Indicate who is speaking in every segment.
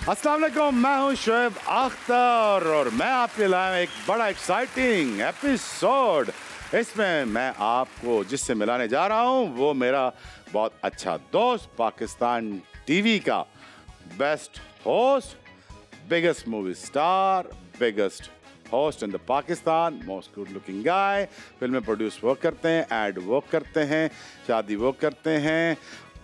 Speaker 1: अस्सलाम वालेकुम, मैं हूं शोएब अख्तर और मैं आपके लाया एक बड़ा एक्साइटिंग एपिसोड। इसमें मैं आपको जिससे मिलाने जा रहा हूं वो मेरा बहुत अच्छा दोस्त, पाकिस्तान टीवी का best host, biggest movie star, biggest host in the Pakistan, most good looking guy. फिल्में प्रोड्यूस वो करते हैं, एड वो करते हैं, शादी वो करते हैं,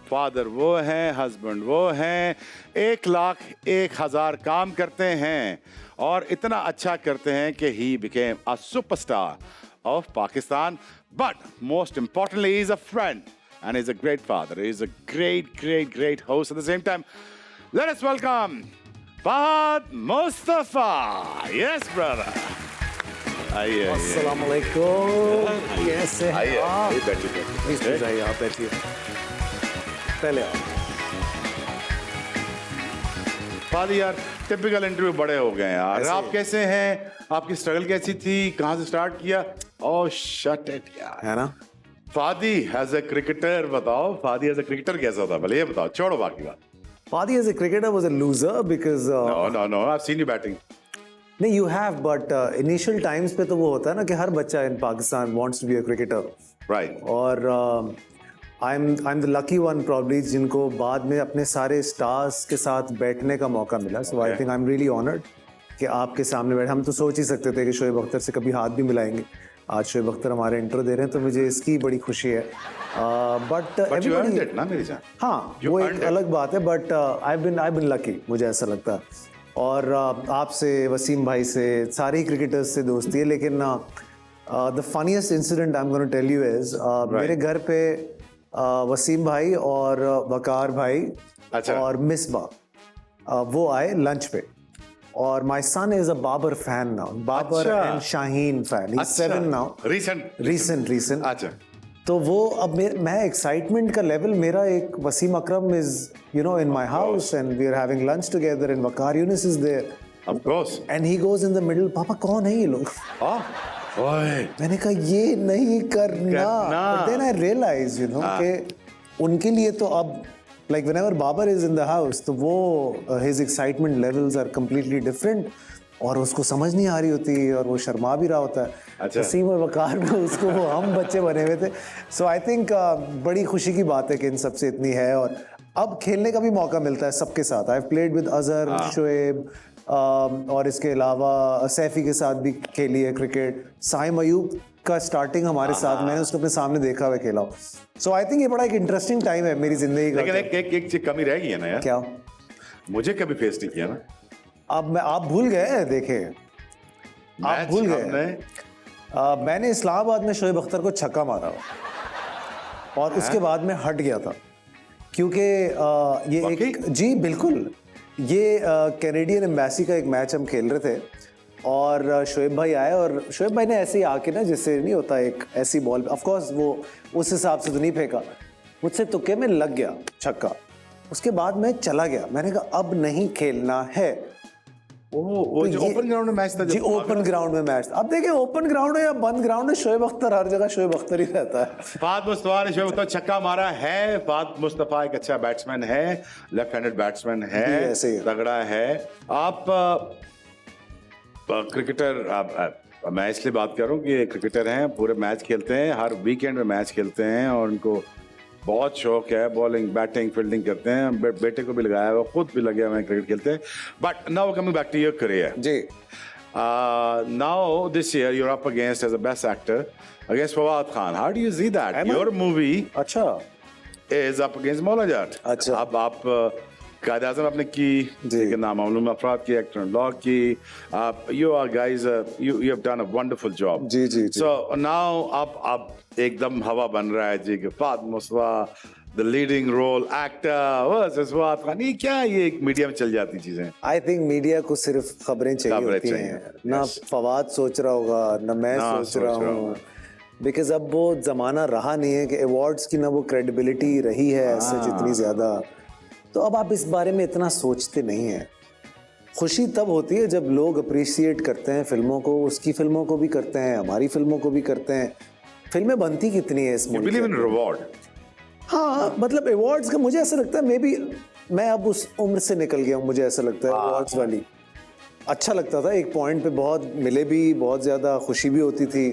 Speaker 1: फादर वो हैं, हस्बैंड वो हैं, 1,01,000 काम करते हैं और इतना अच्छा करते हैं कि he became a superstar of Pakistan. But most importantly he is a friend and he's a great father. He's a great host at the same time. Let us welcome Fahad Mustafa. Yes, brother. आइए
Speaker 2: अस्सलाम वालेकुम। कैसे हैं आप?
Speaker 1: बैठिए।
Speaker 2: Please जाइए, आप बैठिए। पहले आप।
Speaker 1: फाद यार, टिपिकल इंटरव्यू बड़े हो गए यार।
Speaker 2: ऐसे
Speaker 1: आप कैसे हैं? आपकी स्ट्रगल कैसी थी? कहाँ से स्टार्ट किया? ओह शट इट यार।
Speaker 2: है ना?
Speaker 1: फादी एज अ क्रिकेटर बताओ, फादी एज अ क्रिकेटर कैसा था? भले ये बताओ, छोड़ो बाकी बात।
Speaker 2: Fadi as a cricketer was a loser because
Speaker 1: No, I've seen you batting.
Speaker 2: नहीं, you have, but initial times पे तो वो होता है ना कि हर बच्चा in Pakistan wants to be a cricketer.
Speaker 1: Right.
Speaker 2: और I'm the lucky one probably जिनको बाद में अपने सारे stars के साथ बैठने का मौका मिला. So I think I'm really honored कि आपके सामने बैठे। हम तो सोच ही सकते थे कि शोएब अख्तर से कभी हाथ भी मिलाएंगे। आज शोएब अख्तर हमारे इंट्रो दे रहे हैं तो मुझे इसकी बड़ी खुशी है। बट
Speaker 1: everybody ना मेरी जान।
Speaker 2: हाँ, वो एक अलग बात है, बट I've been lucky, मुझे ऐसा लगता है। और आपसे, वसीम भाई से, सारे ही क्रिकेटर्स से दोस्ती है, लेकिन the funniest incident I am gonna tell you is मेरे घर पे वसीम भाई और वकार भाई और मिसबा वो आए लंच पे, और my son is a Babar fan now, Babar and Shaheen fan, he is 7 now, recent.
Speaker 1: अच्छा,
Speaker 2: तो वो अब मैं एक्साइटमेंट का लेवल मेरा, एक Wasim Akram is you know in my house and we are having lunch together and Waqar Younis is there,
Speaker 1: of course,
Speaker 2: and he goes in the middle, पापा कौन है ये लोग? मैंने कहा ये नहीं करना, but then I realise you know कि उनके लिए तो अब like whenever Babar is in the house तो वो his excitement levels are completely different और उसको समझ नहीं आ रही होती और वो शर्मा भी रहा होता है।
Speaker 1: अच्छा।
Speaker 2: वसीम और वकार में उसको वो हम बच्चे बने हुए थे। सो आई थिंक बड़ी खुशी की बात है कि इन सबसे इतनी है और अब खेलने का भी मौका मिलता है सबके साथ। I have played with Azhar, Shoaib और इसके अलावा सैफी के साथ भी खेली है क्रिकेट। साइम अयूब का स्टार्टिंग हमारे साथ, मैंने उसको अपने सामने देखा हुआ खेला। सो आई थिंक ये बड़ा एक इंटरेस्टिंग टाइम है मेरी जिंदगी का।
Speaker 1: लेकिन एक चीज कमी रह गई है ना यार।
Speaker 2: क्या?
Speaker 1: मुझे कभी फेस नहीं किया ना।
Speaker 2: अब आप भूल गए, देखे आप भूल गए। मैंने इस्लामाबाद में शोएब अख्तर को छक्का मारा और उसके बाद में हट गया था क्योंकि ये एक, जी बिल्कुल, ये कैनेडियन एम्बेसी का एक मैच हम खेल रहे थे और शोएब भाई आए और शोएब भाई ने ऐसे ही आके ना, जैसे नहीं होता एक ऐसी बॉल, ऑफ कोर्स वो उस हिसाब से तो नहीं फेंका, मुझसे तुक्के में लग गया छक्का। उसके बाद मैं चला गया, मैंने कहा अब नहीं खेलना है।
Speaker 1: वो जो ओपन ग्राउंड में मैच था,
Speaker 2: जी ओपन ग्राउंड में मैच। अब देखिए ओपन ग्राउंड है या बंद ग्राउंड है, शोएब अख्तर हर जगह शोएब अख्तर ही रहता है।
Speaker 1: फाद मुस्तफा ने शोएब अख्तर छक्का मारा है। फाद मुस्तफा एक अच्छा बैट्समैन है, लेफ्ट हैंडेड बैट्समैन है, तगड़ा है। आप क्रिकेटर, मैं इसलिए बात कर रहा हूँ कि क्रिकेटर हैं, पूरे मैच खेलते हैं, हर वीकेंड में मैच खेलते हैं और उनको बहुत शौक है, बॉलिंग, बैटिंग, फील्डिंग करते हैं। बेटे को भी लगाया हुआ, खुद भी लगे हुए हैं, क्रिकेट खेलते हैं। But now coming back to your career
Speaker 2: जी,
Speaker 1: now this year you are up against as a best actor against Fawad Khan. How do you see that? Your movie
Speaker 2: अच्छा
Speaker 1: is up against Maula Jatt.
Speaker 2: अच्छा,
Speaker 1: अब आप कायद आज़म आपने की, नामालूम अफराद की, एक्टर लॉ की, you are guys, you have done a wonderful job.
Speaker 2: जी।
Speaker 1: So now अब एकदम हवा बन रहा है जी कि Fahd Mustafa the leading role actor versus Fawad Khan. ये क्या, ये एक मीडिया में चल जाती चीजें?
Speaker 2: आई थिंक मीडिया को सिर्फ खबरें चाहिए होती हैं ना। फवाद सोच रहा होगा ना मैं सोच रहा हूँ, बिकॉज अब वो जमाना रहा नहीं है कि अवार्ड्स की ना वो क्रेडिबिलिटी रही है ऐसे जितनी ज्यादा, तो अब आप इस बारे में इतना सोचते नहीं हैं। खुशी तब होती है जब लोग अप्रिशिएट करते हैं फिल्मों को, उसकी फिल्मों को भी करते हैं, हमारी फिल्मों को भी करते हैं। फिल्में बनती कितनी है इस मुल्क में।
Speaker 1: You believe in reward?
Speaker 2: हाँ, मतलब अवार्ड्स का मुझे ऐसा लगता है मे बी मैं अब उस उम्र से निकल गया हूँ, मुझे ऐसा लगता है अवार्ड्स वाली। अच्छा लगता था एक पॉइंट पे, बहुत मिले भी, बहुत ज़्यादा खुशी भी होती थी।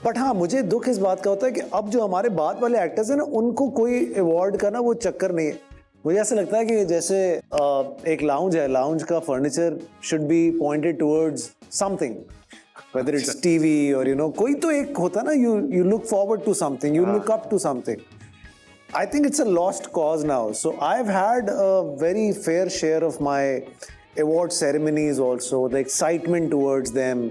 Speaker 2: बट हाँ, मुझे दुख इस बात का होता है कि अब जो हमारे बाद वाले एक्टर्स हैं ना, उनको कोई अवार्ड का ना वो चक्कर नहीं है। मुझे ऐसा लगता है कि जैसे एक लाउंज है, लाउंज का furniture should be pointed towards something, whether it's TV or कोई तो एक होता ना, you look forward to something, you look up to something. I think it's a lost cause now. So I've had a very fair share of my award ceremonies also, the excitement towards them,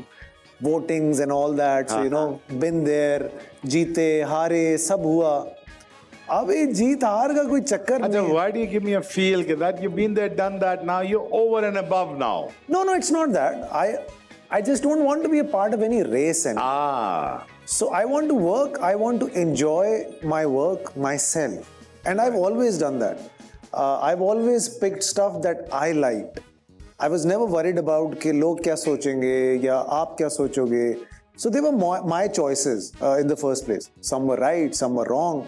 Speaker 2: votings and all that. So been there, जीते हारे सब हुआ। अब ये जीत हार का कोई चक्कर नहीं है।
Speaker 1: Why do you give me a feel that you've been there, done that, now you're over and above now?
Speaker 2: No, it's not that. I just don't want to be a part of any race anymore. So I want to work, I want to enjoy my work myself. And I've always done that. I've always picked stuff that I liked. I was never worried about कि लोग क्या सोचेंगे या आप क्या सोचोगे. So they were my choices in the first place. Some were right, some were wrong.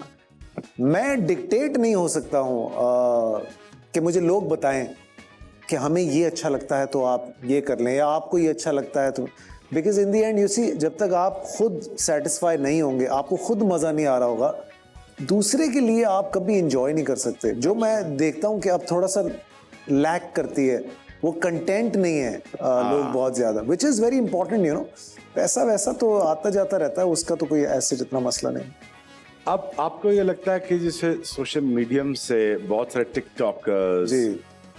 Speaker 2: मैं dictate नहीं हो सकता हूँ कि मुझे लोग बताएं कि हमें ये अच्छा लगता है तो आप ये कर लें, या आपको ये अच्छा लगता है तो, because in the end you see, जब तक आप खुद सेटिस्फाई नहीं होंगे, आपको खुद मज़ा नहीं आ रहा होगा, दूसरे के लिए आप कभी इंजॉय नहीं कर सकते. जो मैं देखता हूँ कि अब थोड़ा सा लैक करती है वो कंटेंट नहीं है लोग बहुत ज़्यादा, विच इज़ वेरी इंपॉर्टेंट. पैसा वैसा तो आता जाता रहता है, उसका तो कोई ऐसे जितना मसला नहीं.
Speaker 1: अब आपको ये लगता है कि जैसे सोशल मीडियम से बहुत सारे टिकटॉकर्स,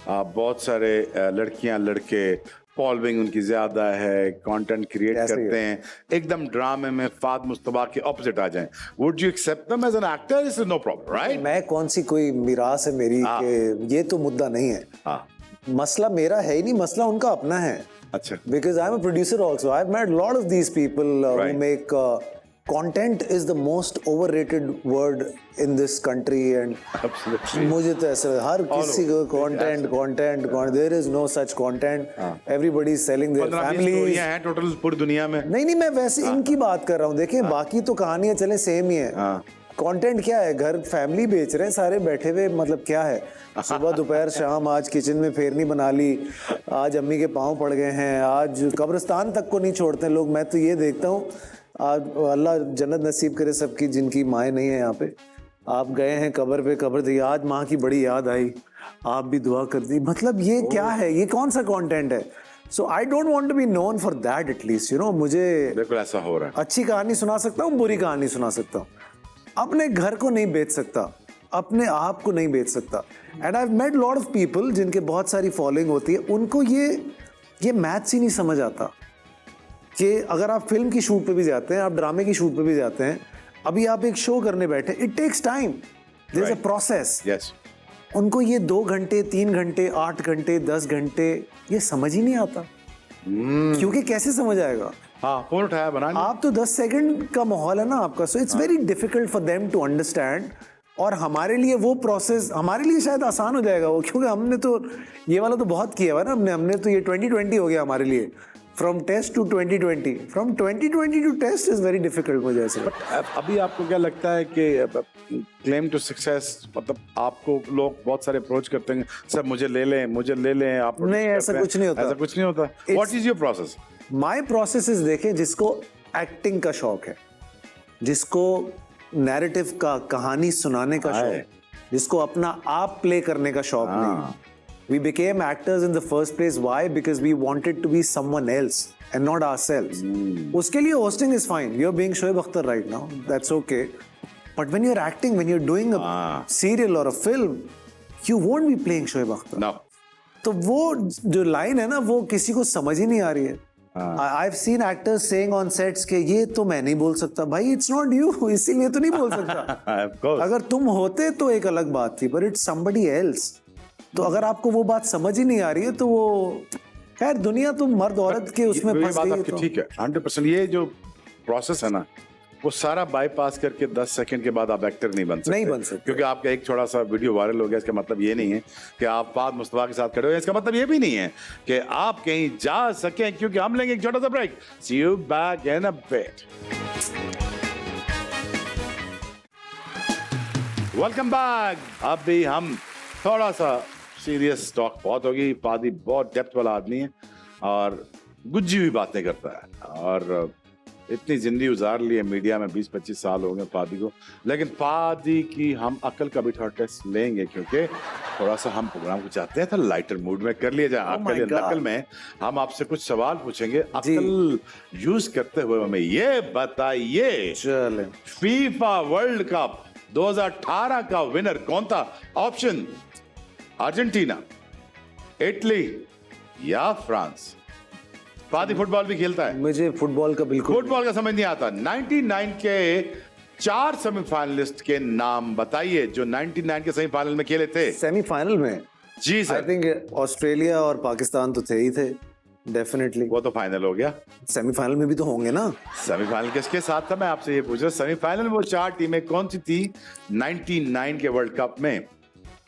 Speaker 1: बहुत सारे लड़कियां लड़के, फॉलोइंग उनकी ज्यादा है, कंटेंट क्रिएट करते हैं, एकदम ड्रामे में फाद मुस्तफा के ऑपोजिट आ जाएं, would you accept them as an actor? This is no problem, right?
Speaker 2: मैं कौन सी कोई मिरास है मेरी कि ये तो मुद्दा नहीं है. मसला मेरा है ही नहीं, मसला उनका अपना है.
Speaker 1: अच्छा.
Speaker 2: Because I am a producer also. I have met lot of these people who make content is the most overrated word in this country, and मुझे तो ऐसा हर किसी को content there is no such content. Everybody is selling their families.
Speaker 1: हैं total पूरी दुनिया में.
Speaker 2: नहीं मैं वैसे इनकी बात कर रहा हूँ. देखिए बाकी तो कहानियां चले सेम ही है. कंटेंट क्या है? घर फैमिली बेच रहे हैं सारे बैठे हुए. मतलब क्या है, सुबह दोपहर शाम आज किचन में फेरनी बना ली, आज अम्मी के पाँव पड़ गए हैं, आज कब्रिस्तान तक को नहीं छोड़ते लोग. मैं तो ये देखता हूँ, आज अल्लाह जन्नत नसीब करे सबकी जिनकी माएँ नहीं है यहाँ पे. आप गए हैं कब्र पे, कब्र दी, आज माँ की बड़ी याद आई, आप भी दुआ कर दी. मतलब ये क्या है? ये कौन सा कंटेंट है? So I don't want to be known for that. At least मुझे
Speaker 1: बिल्कुल ऐसा हो रहा है.
Speaker 2: अच्छी कहानी सुना सकता हूँ, बुरी कहानी सुना सकता हूँ. अपने घर को नहीं बेच सकता, अपने आप को नहीं बेच सकता. And I have met lot of people जिनके बहुत सारी फॉलोइंग होती है, उनको ये मैथ्स ही नहीं समझ आता कि अगर आप फिल्म की शूट पे भी जाते हैं, आप ड्रामे की शूट पे भी जाते हैं, अभी आप एक शो करने बैठे, it takes time, there is a process. उनको ये 2 घंटे 3 घंटे 8 घंटे 10 घंटे ये समझ ही नहीं आता. क्योंकि कैसे समझ आएगा?
Speaker 1: फोन उठाया बनाने,
Speaker 2: आप तो 10 सेकंड का माहौल है ना आपका. So it's very difficult for them to understand. और हमारे लिए वो प्रोसेस, हमारे लिए शायद आसान हो जाएगा वो, क्योंकि हमने तो ये वाला तो बहुत किया हुआ ना. हमने तो ये 2020 हो गया हमारे लिए. From test to 2020, from 2020 to test is very difficult मुझे ऐसे.
Speaker 1: But अभी आपको क्या लगता है कि claim to success, मतलब आपको लोग बहुत सारे अप्रोच करते हैं, सर मुझे ले लें आप?
Speaker 2: नहीं, ऐसा कुछ नहीं होता.
Speaker 1: What is your process?
Speaker 2: My process is, देखें, जिसको एक्टिंग का शौक है, जिसको नैरेटिव का, कहानी सुनाने का शौक, जिसको अपना आप प्ले करने का शौक नहीं. We became actors in the first place. Why? Because we wanted to be someone else and not ourselves. उसके लिए hosting is fine. You're being Shoaib Akhtar right now. That's okay. But when you're acting, when you're doing a serial or a film, you won't be playing Shoaib Akhtar.
Speaker 1: No.
Speaker 2: तो वो जो line है ना, वो किसी को समझ ही नहीं आ रही है. I've seen actors saying on sets कि ये तो मैं नहीं बोल सकता. भाई, it's not you. इसीलिए तो नहीं बोल सकता.
Speaker 1: Of course.
Speaker 2: अगर तुम होते तो एक अलग बात थी, but it's somebody else. तो अगर आपको वो बात समझ ही नहीं आ रही है तो वो, खैर दुनिया तो मर्द औरत के उसमें फंस गई है. तो
Speaker 1: ठीक है, 100%. ये जो प्रोसेस है ना, वो सारा बाईपास करके 10 सेकंड के बाद आप एक्टर नहीं बन सकते. क्योंकि आपका एक छोटा सा वीडियो वायरल हो गया, इसका मतलब ये नहीं है कि आप फाद मुस्तफा के साथ खड़े हो. इसका मतलब ये भी नहीं है कि आप कहीं जा सकें. क्योंकि हम लेंगे एक छोटा सा break. See you back in a bit. Welcome back. अब भी हम थोड़ा सा सीरियस टॉक बहुत होगी। पादी बहुत डेप्थ वाला आदमी है और गुज्जी हुई बातें करता है और इतनी जिंदगी गुजार ली है मीडिया में, 20-25 साल हो गए पादी को। लेकिन पादी की हम अकल का भी थोड़ा टेस्ट लेंगे क्योंकि थोड़ा सा हम प्रोग्राम को चाहते हैं तो लाइटर मूड में कर लिया जाए। अकल या नकल में हम आपसे कुछ सवाल पूछेंगे, अकल यूज करते हुए हमें ये बताइए,
Speaker 2: चले
Speaker 1: फीफा वर्ल्ड कप 2018 का विनर कौन था? ऑप्शन अर्जेंटीना, इटली या फ्रांस। पादी फुटबॉल भी खेलता है।
Speaker 2: मुझे फुटबॉल का बिल्कुल
Speaker 1: फुटबॉल का समझ नहीं आता। 99 के 4 सेमीफाइनलिस्ट के नाम बताइए जो 99 के सेमीफाइनल में खेले थे।
Speaker 2: सेमीफाइनल में
Speaker 1: जी सर।
Speaker 2: आई थिंक ऑस्ट्रेलिया और पाकिस्तान तो थे ही थे, डेफिनेटली।
Speaker 1: वो तो फाइनल हो गया।
Speaker 2: सेमीफाइनल में भी तो होंगे ना।
Speaker 1: सेमीफाइनल किसके साथ था मैं आपसे ये पूछ रहा हूं। सेमीफाइनल में वो 4 टीमें कौन सी थी 99 के वर्ल्ड कप में?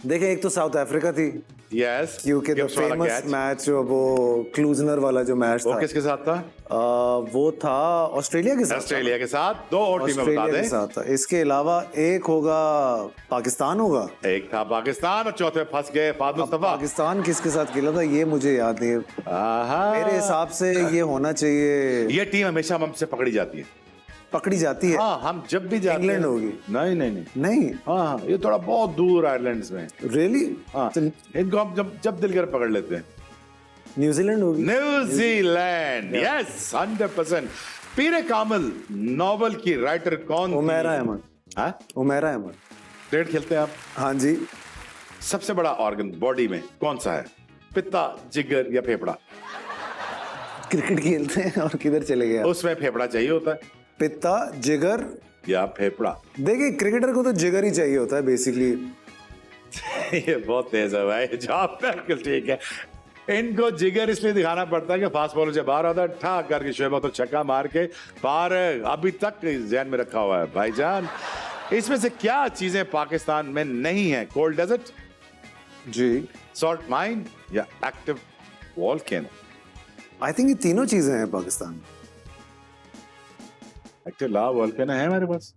Speaker 2: देखें, एक तो साउथ अफ्रीका थी,
Speaker 1: यस,
Speaker 2: क्योंकि द फेमस मैच वो क्लूजनर वाला जो मैच था
Speaker 1: वो किसके साथ था?
Speaker 2: वो था ऑस्ट्रेलिया के साथ।
Speaker 1: ऑस्ट्रेलिया के साथ। 2 और टीमें बता दें।
Speaker 2: के साथ था। इसके अलावा एक होगा पाकिस्तान होगा।
Speaker 1: एक था पाकिस्तान और चौथे फंस गए फाद मुस्तफा।
Speaker 2: पाकिस्तान किसके साथ खेला था ये मुझे याद नहीं है। मेरे हिसाब से ये होना चाहिए।
Speaker 1: ये टीम हमेशा हमसे पकड़ी जाती है।
Speaker 2: पकड़ी जाती है?
Speaker 1: हाँ, हम जब भी जाते
Speaker 2: इंग्लैंड होगी।
Speaker 1: नहीं नहीं नहीं नहीं। हाँ, ये थोड़ा बहुत दूर आयरलैंड में।
Speaker 2: रियली?
Speaker 1: हाँ, इनको हम जब दिल कर पकड़ लेते हैं।
Speaker 2: न्यूजीलैंड होगी।
Speaker 1: New Zealand, yes 100%। पीरे कामिल नॉवल की राइटर कौन?
Speaker 2: उमैरा अहमद।
Speaker 1: हाँ,
Speaker 2: उमैरा अहमद।
Speaker 1: क्रिकेट खेलते हैं आप?
Speaker 2: हाँ जी।
Speaker 1: सबसे बड़ा ऑर्गन बॉडी में कौन सा है? पित्ता, जिगर या फेफड़ा?
Speaker 2: क्रिकेट खेलते हैं और किधर चले गए?
Speaker 1: उसमें फेफड़ा चाहिए होता है।
Speaker 2: पित्ता, जिगर
Speaker 1: या फेफड़ा?
Speaker 2: देखिए, क्रिकेटर को तो जिगर ही चाहिए होता है बेसिकली।
Speaker 1: ये बहुत तेज है भाई, जवाब बिल्कुल ठीक है। इनको जिगर इसलिए दिखाना पड़ता है कि फास्ट बॉलर जब बाहर आता है ठाक करके शोएब तो छक्का मार के पार अभी तक ध्यान में रखा हुआ है भाईजान। इसमें से क्या चीजें पाकिस्तान में नहीं है? कोल्ड डेजर्ट
Speaker 2: जी,
Speaker 1: सॉल्ट माइन या एक्टिव वॉल्केनो?
Speaker 2: आई थिंक ये तीनों चीजें हैं पाकिस्तान में।
Speaker 1: एक्टिव लावा वॉल्केनो है हमारे पास?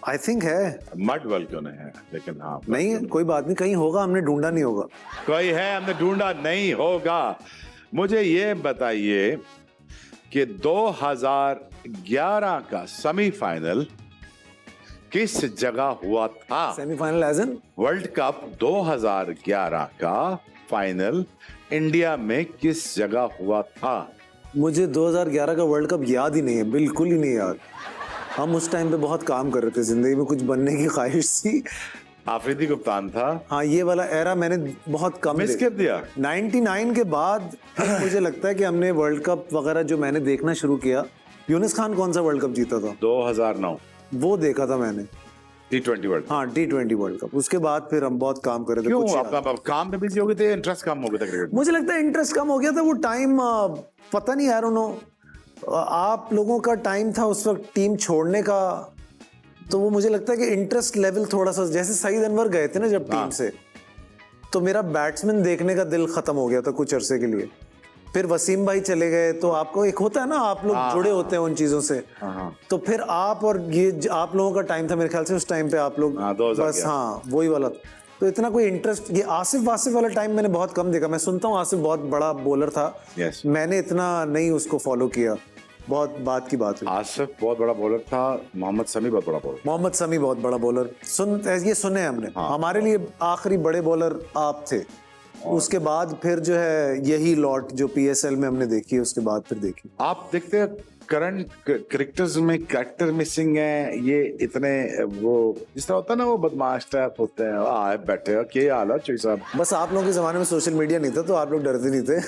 Speaker 2: आई थिंक है।
Speaker 1: मड वॉल्केनो है, लेकिन हाँ
Speaker 2: नहीं है, कोई बात नहीं, कहीं होगा, हमने ढूंढा नहीं होगा।
Speaker 1: कोई है, हमने ढूंढा नहीं होगा। मुझे ये बताइए कि 2011 का सेमीफाइनल किस जगह हुआ था?
Speaker 2: Semifinal as in
Speaker 1: World Cup 2011 का फाइनल इंडिया में किस जगह हुआ था?
Speaker 2: मुझे 2011 का वर्ल्ड कप याद ही नहीं है, बिल्कुल ही नहीं याद। हम उस टाइम पे बहुत काम कर रहे थे, जिंदगी में कुछ बनने की ख्वाहिश थी।
Speaker 1: आफरीदी कप्तान था।
Speaker 2: हाँ, ये वाला एरा मैंने बहुत कम
Speaker 1: मिस कर दिया।
Speaker 2: 99 के बाद मुझे लगता है कि हमने वर्ल्ड कप वगैरह जो मैंने देखना शुरू किया। यूनिस खान कौन सा वर्ल्ड कप जीता था?
Speaker 1: 2009
Speaker 2: वो देखा था मैंने।
Speaker 1: T20 world.
Speaker 2: हाँ, T20 वर्ल्ड कप। उसके बाद फिर हम बहुत काम कर रहे थे।
Speaker 1: क्यों?
Speaker 2: कुछ
Speaker 1: आप काम में बिजी हो गए थे, इंटरेस्ट कम हो गया था क्रिकेट में?
Speaker 2: मुझे लगता है इंटरेस्ट कम हो गया था। वो टाइम पता नहीं, आई डोंट नो, आप लोगों का टाइम था उस वक्त टीम छोड़ने का, तो वो मुझे लगता है कि इंटरेस्ट लेवल थोड़ा सा, जैसे सईद अनवर गए थे ना जब टीम से, तो मेरा बैट्समैन देखने का दिल खत्म हो गया था कुछ अरसे के लिए। फिर वसीम भाई चले गए, तो आपको एक होता है ना, आप लोग जुड़े होते हैं उन चीजों से। तो फिर आप और ये आप लोगों का टाइम था मेरे ख्याल से, उस टाइम पे आप लोग बस, हाँ वही वाला। तो इतना कोई इंटरेस्ट, ये आसिफ वासिफ वाला टाइम मैंने बहुत कम देखा। मैं सुनता हूँ आसिफ बहुत बड़ा बॉलर था, मैंने इतना नहीं उसको फॉलो किया। बहुत बात की बात हुई।
Speaker 1: आसिफ बहुत बड़ा बॉलर था। मोहम्मद समी बहुत बड़ा बॉलर।
Speaker 2: मोहम्मद समी बहुत बड़ा बॉलर, ये सुने हमने। हमारे लिए आखिरी बड़े बॉलर आप थे। उसके बाद फिर जो है यही लॉट जो PSL में हमने देखी है, उसके बाद फिर देखी। आप
Speaker 1: देखते हैं करंट क्रिकेटर्स में कैरेक्टर मिसिंग है। ये इतने वो जिस तरह होता है ना, वो बदमाश टाइप होते हैं, आए बैठे के आला चोई साहब।
Speaker 2: बस आप लोगों के जमाने में सोशल मीडिया नहीं था, तो आप लोग डरते नहीं थे।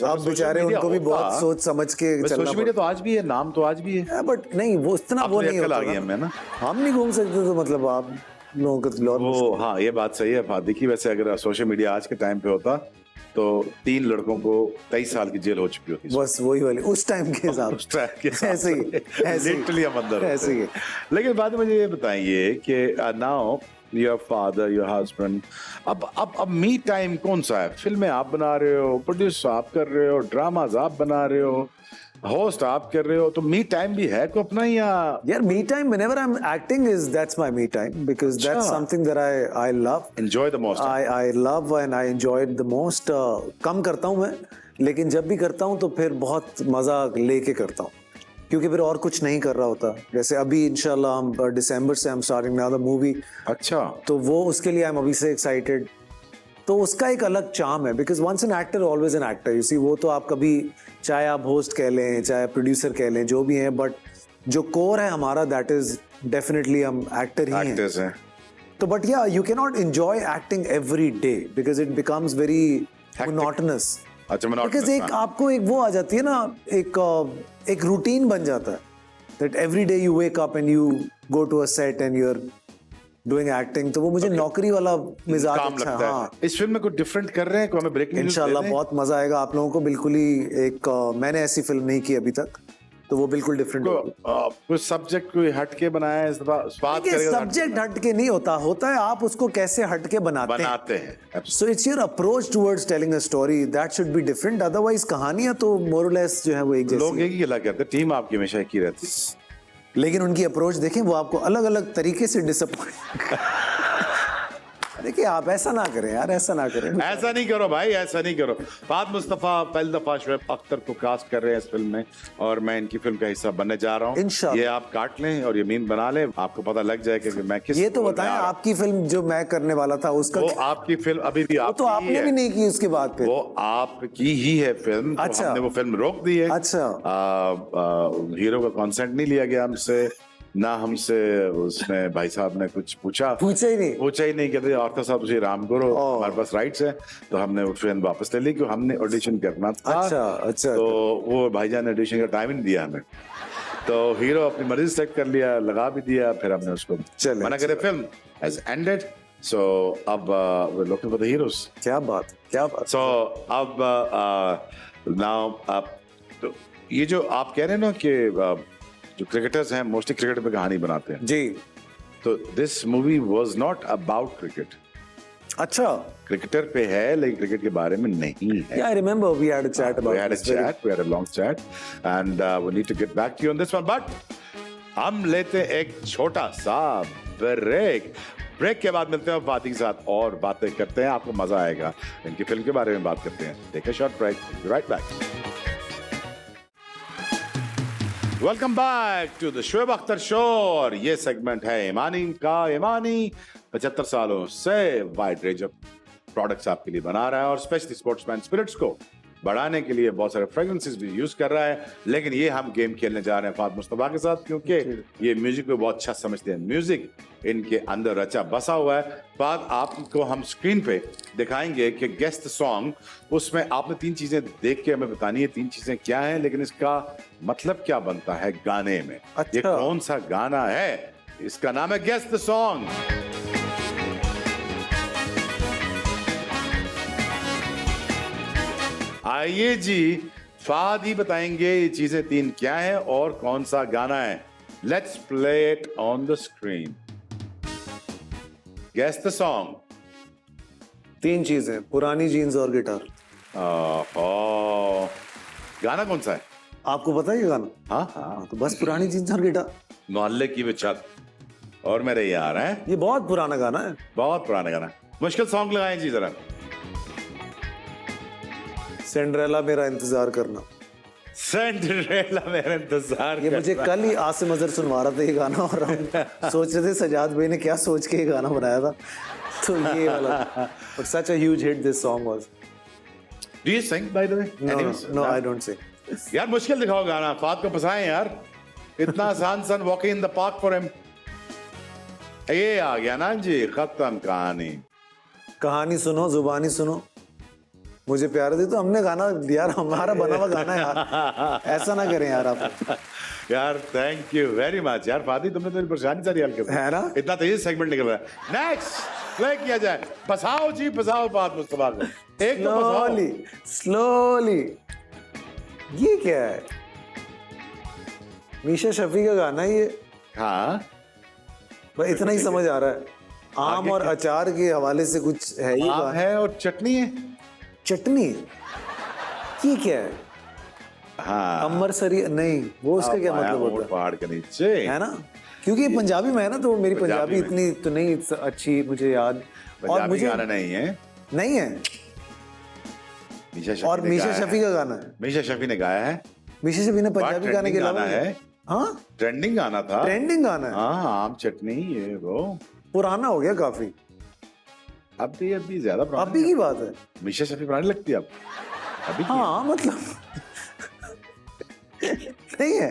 Speaker 2: आप बेचारे उनको भी बहुत सोच समझ के चलना।
Speaker 1: सोशल मीडिया तो आज भी है, नाम तो आज भी है,
Speaker 2: बट नहीं वो इतना वो नहीं होता ना। हम नहीं घूम सकते, तो मतलब आप लोगों का
Speaker 1: वो, हाँ ये बात सही है। देखिए वैसे अगर सोशल मीडिया आज के टाइम पे होता तो 3 लड़कों को 23 साल की जेल हो चुकी होती।
Speaker 2: बस वही वाली उस टाइम के हिसाब ऐसे ही
Speaker 1: लिटरली अंदर
Speaker 2: ऐसे ही।
Speaker 1: लेकिन बाद में मुझे ये बताइए कि now your father, your husband, अब मी टाइम कौन सा है? फिल्में आप बना रहे हो, प्रोड्यूस आप कर रहे हो, ड्रामाज आप बना रहे हो, होस्ट आप कर रहे हो तो मी टाइम भी है को अपना या
Speaker 2: यार me time whenever I'm acting is that's my me time because that's
Speaker 1: अच्छा।
Speaker 2: something that I love.
Speaker 1: Enjoy the most?
Speaker 2: I love and I enjoy it the most. कम करता हूँ मैं, लेकिन जब भी करता हूँ तो फिर बहुत मजा लेके करता हूँ क्योंकि फिर और कुछ नहीं कर रहा होता. जैसे अभी इंशाल्लाह हम दिसंबर से हम स्टार्टिंग अनदर मूवी,
Speaker 1: अच्छा,
Speaker 2: तो वो उसके लिए I'm अभी से एक्साइटेड. तो उसका एक अलग चार्म है because once an actor always an actor. You see, वो तो आप कभी चाहे आप होस्ट कह लें चाहे प्रोड्यूसर कह लें जो भी हैं, बट जो कोर है हमारा दैट इज डेफिनेटली हम एक्टर ही
Speaker 1: एक्टर्स हैं.
Speaker 2: तो बट या you can not enjoy acting every day because it becomes very monotonous.
Speaker 1: अच्छा,
Speaker 2: बिकॉज एक आपको एक वो आ जाती है ना, एक रूटीन बन जाता है that every day you wake up and you go to a set and you are doing acting. तो वो मुझे नौकरी वाला मिजाज
Speaker 1: काम
Speaker 2: अच्छा
Speaker 1: लगता
Speaker 2: है. हाँ,
Speaker 1: है. इस फिल्म में कुछ डिफरेंट कर रहे हैं को हमें ब्रेकिंग न्यूज़
Speaker 2: इंशाल्लाह
Speaker 1: दे दें?
Speaker 2: बहुत मजा आएगा आप लोगों को. बिल्कुल ही एक मैंने ऐसी फिल्म नहीं की अभी तक, तो वो बिल्कुल डिफरेंट होगी.
Speaker 1: कुछ सब्जेक्ट कोई हटके बनाया है इस दफा? बात करेगा
Speaker 2: सब्जेक्ट हटके नहीं होता है आप उसको कैसे हटके बनाते हैं. So it's your approach towards telling a story that should be different. Otherwise कहानियां तो मोर और लेस जो है वो एक जैसी.
Speaker 1: लोग एक ही गिला करते हैं, टीम आपकी हमेशा एक ही रहती है,
Speaker 2: लेकिन उनकी अप्रोच देखें, वो आपको अलग अलग तरीके से डिसअपॉइंट. देखिए आप ऐसा ना करें यार, ऐसा ना करें.
Speaker 1: ऐसा नहीं करो भाई, ऐसा नहीं करो. फात मुस्तफा पहली दफा शोएब अख्तर को कास्ट कर रहे हैं इस फिल्म में और मैं इनकी फिल्म का हिस्सा बनने जा रहा हूँ.
Speaker 2: इंशाल्लाह.
Speaker 1: ये आप काट लें और यमीन बना लें, आपको पता लग जाएगा कि मैं किस.
Speaker 2: ये तो बताएं, आपकी फिल्म जो मैं करने वाला था उसका
Speaker 1: वो आपकी फिल्म अभी भी
Speaker 2: वो तो आपने भी नहीं की उसके बाद.
Speaker 1: वो आपकी ही है फिल्म.
Speaker 2: अच्छा.
Speaker 1: तो हमने वो फिल्म रोक दी है.
Speaker 2: अच्छा.
Speaker 1: हीरो का कॉन्सेंट नहीं लिया गया हमसे, ना हमसे उसने भाई साहब ने कुछ पूछा
Speaker 2: ही नहीं.
Speaker 1: कहते आर्थर साहब तुझे राम करो, हमारे पास राइट्स है. तो हमने वो फिल्म वापस ले ली क्योंकि हमने ऑडिशन करना था.
Speaker 2: अच्छा.
Speaker 1: तो वो भाईजान ने ऑडिशन का टाइम नहीं दिया हमें, तो हीरो अपनी मर्जी सेट कर लिया, लगा भी दिया, फिर हमने उसको मना करे. फिल्म हैज एंडेड, सो अब we are looking for the heroes.
Speaker 2: क्या बात.
Speaker 1: सो अब नाउ तो ये जो आप कह रहे हैं ना कि जो क्रिकेटर्स हैं मोस्टली क्रिकेट पे कहानी बनाते हैं
Speaker 2: जी,
Speaker 1: तो this movie was not about cricket.
Speaker 2: अच्छा,
Speaker 1: क्रिकेटर पे है लेकिन क्रिकेट के बारे में नहीं है.
Speaker 2: Yeah, I remember we had a chat about
Speaker 1: we had a
Speaker 2: this.
Speaker 1: chat, we had a long chat and we need to get back to you on this one, but हम लेते एक छोटा सा ब्रेक. ब्रेक के बाद मिलते हैं फाती के साथ और बातें करते हैं, आपको मजा आएगा. इनकी फिल्म के बारे में बात करते हैं. Take a short break, right back. Welcome back to the Shoaib Akhtar show और ये सेगमेंट है ईमानी का. ईमानी 75 सालों से वाइड रेंज ऑफ प्रोडक्ट्स आपके लिए बना रहा है और स्पेशली स्पोर्ट्समैन स्पिरिट्स को बढ़ाने के लिए बहुत सारे फ्रेग्रेंसेस भी यूज कर रहा है. लेकिन ये हम गेम खेलने जा रहे हैं फात मुस्तफा के साथ क्योंकि ये म्यूजिक को बहुत अच्छा समझते हैं. म्यूजिक इनके अंदर रचा बसा हुआ है. बात आपको हम स्क्रीन पे दिखाएंगे कि गेस्ट सॉन्ग, उसमें आपने 3 चीजें देख के हमें बतानी है 3 चीजें क्या हैं, लेकिन इसका मतलब क्या बनता है गाने में.
Speaker 2: अच्छा.
Speaker 1: ये कौन सा गाना है, इसका नाम है गेस्ट सॉन्ग. आइए जी, फाद ही बताएंगे ये चीजें 3 क्या है और कौन सा गाना है. Let's play it on the screen. Guess the song.
Speaker 2: 3 चीजें, पुरानी जीन्स और गिटार.
Speaker 1: गाना कौन सा है
Speaker 2: आपको पता है ये गाना?
Speaker 1: हाँ,
Speaker 2: तो बस पुरानी जीन्स और गिटार.
Speaker 1: मोहल्ले की वो छत और मेरे यार हैं.
Speaker 2: ये बहुत पुराना गाना है.
Speaker 1: बहुत पुराना गाना. मुश्किल सॉन्ग लगाएं जी जरा.
Speaker 2: सिंड्रेला मेरा इंतजार करना.
Speaker 1: सिंड्रेला मेरा इंतजार.
Speaker 2: ये मुझे कल ही आसिम अजहर सुनवा रहा था ये गाना और हम सोच रहे थे सजाद भाई ने क्या सोच के ये गाना बनाया था. तो ये वाला, but such a huge hit this song was.
Speaker 1: Do you sing by the way?
Speaker 2: No, I don't sing.
Speaker 1: यार मुश्किल दिखाओ गाना, फात को फंसाएं यार. इतना आसान sun walking in the park for him. ये आ गया ना जी, खत्म कहानी.
Speaker 2: कहानी सुनो, जुबानी सुनो, मुझे प्यार दे. तो हमने गाना यार, हमारा बना हुआ गाना है यार, ऐसा ना करें यार आप.
Speaker 1: यार थैंक यू वेरी मच यार. फादी तुमने तो परेशानी सारी हल कर
Speaker 2: है ना.
Speaker 1: इतना तेज सेगमेंट निकल रहा है. नेक्स्ट प्ले किया जाए. फंसाओ जी, फंसाओ बात मुस्तफा को. एक तो
Speaker 2: स्लोली स्लोली. ये क्या है? मीशा शफी का गाना है ये.
Speaker 1: हाँ,
Speaker 2: बस इतना ही समझ आ रहा है. आम और अचार के हवाले से कुछ है ये.
Speaker 1: आम है और चटनी है.
Speaker 2: चटनी. ये क्या है?
Speaker 1: हाँ
Speaker 2: अमृतसरी नहीं, वो उसका क्या मतलब
Speaker 1: ऊंट
Speaker 2: होता
Speaker 1: पहाड़ के नीचे
Speaker 2: है ना? क्योंकि ये पंजाबी में है ना, तो मेरी पंजाबी
Speaker 1: में।
Speaker 2: इतनी तो नहीं अच्छी मुझे याद। और
Speaker 1: पंजाबी
Speaker 2: मुझे
Speaker 1: गाना नहीं है,
Speaker 2: नहीं है।
Speaker 1: मीशा शफी
Speaker 2: और
Speaker 1: ने
Speaker 2: मीशा
Speaker 1: गाया
Speaker 2: शफी
Speaker 1: है।
Speaker 2: का गाना है।
Speaker 1: मीशा शफी ने गाया है।
Speaker 2: मीशा शफी ने पंजाबी गाने
Speaker 1: ट्रेंडिंग
Speaker 2: के अलावा
Speaker 1: गाना है,
Speaker 2: हाँ
Speaker 1: ट्रेंडिंग गाना था।
Speaker 2: ट्रेंडिंग गाना है।
Speaker 1: हाँ आम चटनी ये वो
Speaker 2: पुराना हो गया काफी।
Speaker 1: अभी ज्यादा पुराना
Speaker 2: अभी की बात है।
Speaker 1: मीशा शफी पुरानी लगती है अब अभी की?
Speaker 2: हाँ मतलब नहीं है।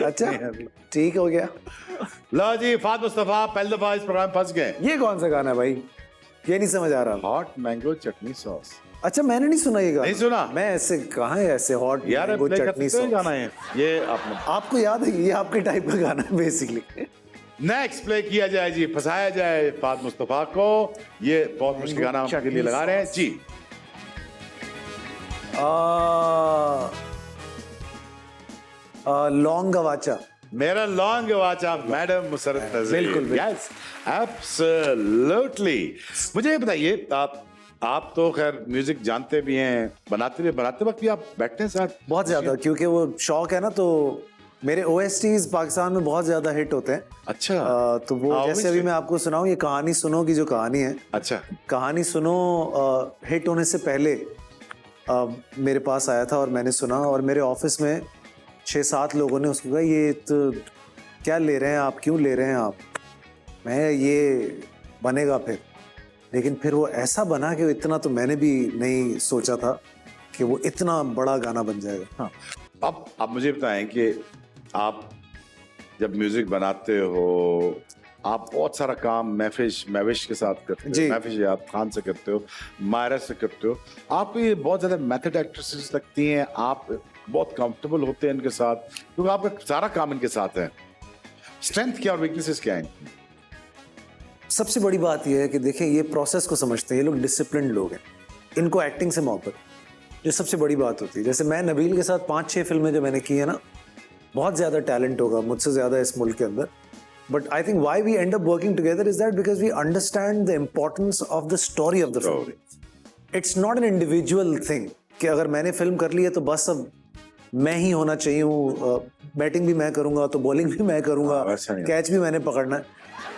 Speaker 2: अच्छा
Speaker 1: नहीं है अभी।
Speaker 2: ठीक हो गया।
Speaker 1: लो जी, फात मुस्तफा पहली दफा इस प्रोग्राम में फंस गए।
Speaker 2: ये कौन सा गाना है भाई? ये नहीं समझ आ रहा।
Speaker 1: हॉट मैंगो चटनी सॉस।
Speaker 2: अच्छा मैंने नहीं सुना ये गाना।
Speaker 1: नहीं सुना?
Speaker 2: मैं ऐसे कहाँ है ऐसे हॉट
Speaker 1: यार
Speaker 2: मैंगो
Speaker 1: प्ले कर
Speaker 2: चटनी
Speaker 1: सकते हैं
Speaker 2: सॉस।
Speaker 1: गाना है ये आपने।
Speaker 2: आपको याद है ये आपके टाइप का गाना है बेसिकली।
Speaker 1: नेक्स्ट प्ले किया जाए जी, फंसाया जाए फात मुस्तफा को। ये बहुत मुश्किल गाना हम आपके लिए लगा रहे हैं जी।
Speaker 2: लॉन्ग गवाचा।
Speaker 1: मेरा लॉन्ग वाचा मैडम मुसरत नज़ीर।
Speaker 2: बिल्कुल, बिल्कुल।
Speaker 1: Yes absolutely. मुझे ये बताइए, आप तो खैर म्यूजिक जानते भी हैं, बनाते वक्त भी आप बैठते हैं साथ?
Speaker 2: बहुत ज्यादा, क्योंकि वो शौक है ना, तो मेरे OSTs पाकिस्तान में बहुत ज्यादा हिट होते हैं।
Speaker 1: अच्छा
Speaker 2: तो वो जैसे अभी मैं आपको सुनाऊं, ये कहानी सुनो की जो कहानी है,
Speaker 1: अच्छा
Speaker 2: कहानी सुनो हिट होने से पहले मेरे पास आया था और मैंने सुना, और मेरे ऑफिस में 6-7 लोगों ने उसको कहा ये तो क्या ले रहे हैं आप, क्यों ले रहे हैं आप? मैं ये बनेगा फिर, लेकिन फिर वो ऐसा बना कि इतना तो मैंने भी नहीं सोचा था कि वो इतना बड़ा गाना बन जाएगा। हाँ।
Speaker 1: अब आप मुझे बताएं कि आप जब म्यूजिक बनाते हो, आप बहुत सारा काम महविश के साथ करते हो, महविश याद खान से करते हो, मायरा से करते हो, आपको ये बहुत ज्यादा मेथड एक्ट्रेसेस लगती हैं, आप बहुत कंफर्टेबल होते हैं इनके साथ क्योंकि आपका सारा काम इनके साथ है। स्ट्रेंथ क्या और वीकनेसेस क्या हैं?
Speaker 2: सबसे बड़ी बात यह है कि देखें, ये प्रोसेस को समझते हैं, ये लोग डिसिप्लिन लोग हैं, इनको एक्टिंग से मोहब्बत, ये सबसे बड़ी बात होती है। जैसे मैं नबील के साथ 5-6 फिल्में जो मैंने की है ना, बहुत ज़्यादा टैलेंट होगा मुझसे ज़्यादा इस मुल्क के अंदर, but I think why we end up working together is that because we understand the importance of the story of the film. It's not an individual thing कि अगर मैंने फिल्म कर ली है तो बस अब मैं ही होना चाहिए हूँ, बैटिंग भी मैं करूँगा तो बॉलिंग भी मैं करूँगा, कैच भी मैंने पकड़ना है।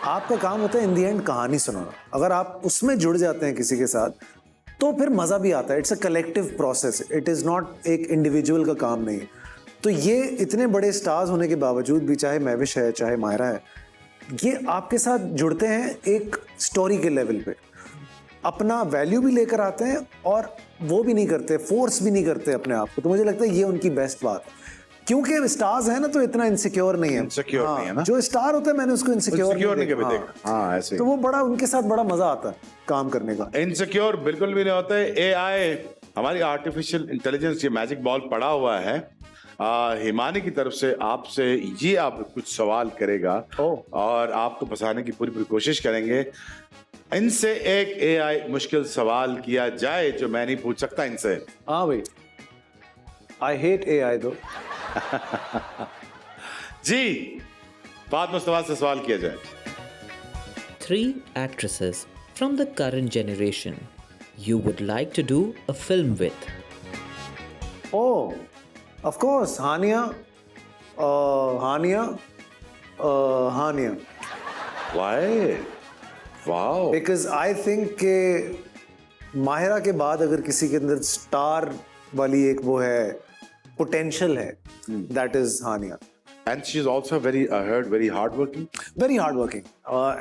Speaker 2: आपका काम होता है इन दी एंड कहानी सुनाना। अगर आप उसमें जुड़ जाते हैं किसी के साथ तो फिर मज़ा भी आता है। It's a collective process, it is not एक इंडिविजुअल का काम नहीं है। तो ये इतने बड़े स्टार्स होने के बावजूद भी, चाहे महविश है चाहे मायरा है, ये आपके साथ जुड़ते हैं एक स्टोरी के लेवल पे, अपना वैल्यू भी लेकर आते हैं और वो भी नहीं करते, फोर्स भी नहीं करते अपने आप को। तो मुझे लगता है ये उनकी बेस्ट बात है, क्योंकि स्टार्स है ना तो इतना इनसिक्योर नहीं है।
Speaker 1: इनसिक्योर नहीं है ना,
Speaker 2: जो स्टार होता है मैंने उसको इनसिक्योर
Speaker 1: नहीं कभी देखा। हाँ ऐसे,
Speaker 2: तो वो बड़ा उनके साथ बड़ा मजा आता है काम करने का।
Speaker 1: इनसिक्योर बिल्कुल भी नहीं होता है। AI हमारी आर्टिफिशियल इंटेलिजेंस ये मैजिक बॉल पड़ा हुआ है हिमानी की तरफ से आपसे, ये आप कुछ सवाल करेगा और आपको फंसाने की पूरी कोशिश करेंगे। इनसे एक AI मुश्किल सवाल किया जाए जो मैं नहीं पूछ सकता इनसे।
Speaker 2: हाँ भाई, आई हेट AI दो।
Speaker 1: जी, फात मुस्तफा से सवाल किया जाए।
Speaker 3: 3 actresses from the current generation you would like to do a film with?
Speaker 2: Oh, of course, Hania.
Speaker 1: Why? Wow.
Speaker 2: Because I think कि माहिरा के बाद अगर किसी के अंदर स्टार वाली एक वो है, पोटेंशियल है, that is Hania.
Speaker 1: And she's also very, I heard, very hardworking.
Speaker 2: Very hardworking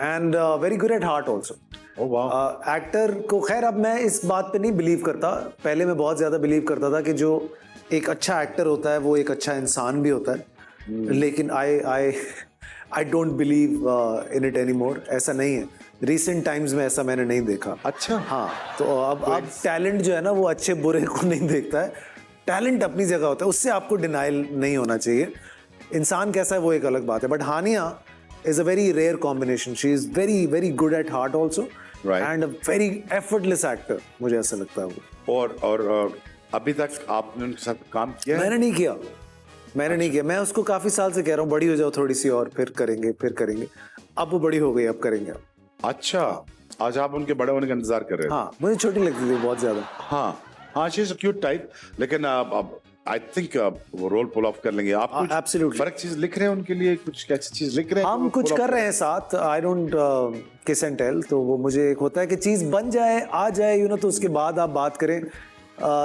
Speaker 2: and very good at heart also.
Speaker 1: Oh wow.
Speaker 2: Actor को खैर अब मैं इस बात पे नहीं बिलीव करता, पहले मैं बहुत ज़्यादा बिलीव करता था कि जो एक अच्छा एक्टर होता है वो एक अच्छा इंसान भी होता है, लेकिन I don't believe in it any more. ऐसा नहीं है, रिसेंट टाइम्स में ऐसा मैंने नहीं देखा।
Speaker 1: अच्छा।
Speaker 2: हाँ, तो अब टैलेंट जो है ना वो अच्छे बुरे को नहीं देखता है, टैलेंट अपनी जगह होता है, उससे आपको डिनाइल नहीं होना चाहिए। इंसान कैसा है वो एक अलग बात है, but Hania is a very rare combination. She is very very good at heart also,
Speaker 1: right,
Speaker 2: and a very effortless actor. मुझे ऐसा लगता है वो।
Speaker 1: और अभी तक आपने उनके साथ काम किया है?
Speaker 2: मैंने नहीं किया। मैं उसको काफी साल से कह रहा हूँ बड़ी हो जाओ थोड़ी सी और फिर करेंगे। अब वो बड़ी हो गई, अब करेंगे।
Speaker 1: अच्छा, आज आप उनके बड़े होने का इंतजार कर रहे हैं?
Speaker 2: हाँ, मुझे छोटी लगती थी बहुत ज्यादा।
Speaker 1: हाँ, she is a cute type, लेकिन अब आई थिंक वो रोल पुल ऑफ कर लेंगे। आप कुछ
Speaker 2: absolutely.
Speaker 1: फर्क चीज लिख रहे हैं उनके लिए, कुछ कैसी चीज लिख रहे हैं?
Speaker 2: हम कुछ कर रहे हैं साथ, आई डोंट किस एंड टेल। तो वो मुझे एक होता है कि चीज बन जाए, आ जाए, यू नो, तो उसके बाद आप बात करें।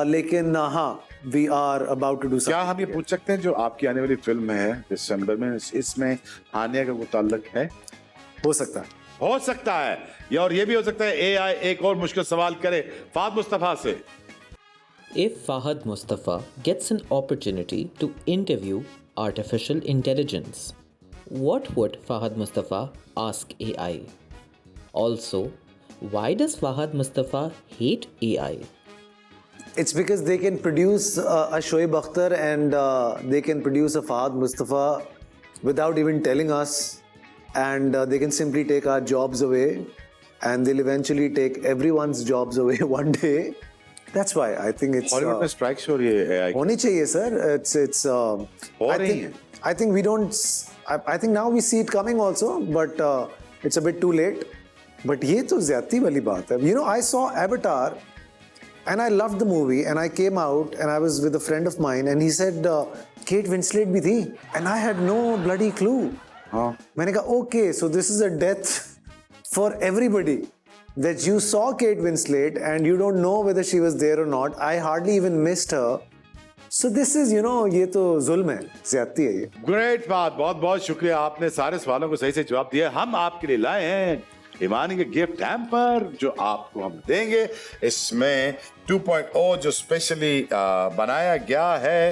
Speaker 2: लेकिन हाँ, we are about to do
Speaker 1: क्या हम ये पूछ सकते हैं जो आपकी आने वाली फिल्म है दिसंबर में, इसमें आने का कोई ताल्लुक है?
Speaker 2: हो सकता है।
Speaker 1: हो सकता है, और ये भी हो सकता है एआई एक और मुश्किल सवाल करे फाद मुस्तफा से।
Speaker 3: If Fahad Mustafa gets an opportunity to interview artificial intelligence, what would Fahad Mustafa ask AI? Also, why does Fahad Mustafa hate AI?
Speaker 2: It's because they can produce a Shoaib Akhtar and they can produce a Fahad Mustafa without even telling us, and they can simply take our jobs away, and they'll eventually take everyone's jobs away one day. That's why I think it's
Speaker 1: Hollywood में strikes हो रही है AI.
Speaker 2: होनी चाहिए sir. It's
Speaker 1: हो रही है।
Speaker 2: I think we don't. I think now we see it coming also, but it's a bit too late. But ये तो ज़्यादती वाली बात है। You know, I saw Avatar, and I loved the movie, and I came out, and I was with a friend of mine, and he said Kate Winslet भी थी, and I had no bloody clue.
Speaker 1: हाँ।
Speaker 2: मैंने कहा okay, so this is a death for everybody. That you saw Kate Winslet and you don't know whether she was there or not. I hardly even missed her. So this is, you know, ये तो जुल्म है, ज़्यादती है ये।
Speaker 1: Great बात, बहुत बहुत शुक्रिया, आपने सारे सवालों को सही से जवाब दिया। हम आपके लिए लाए हैं ईमानी के गिफ्ट हैम्पर जो आपको हम देंगे। इसमें 2.0 जो स्पेशली बनाया गया है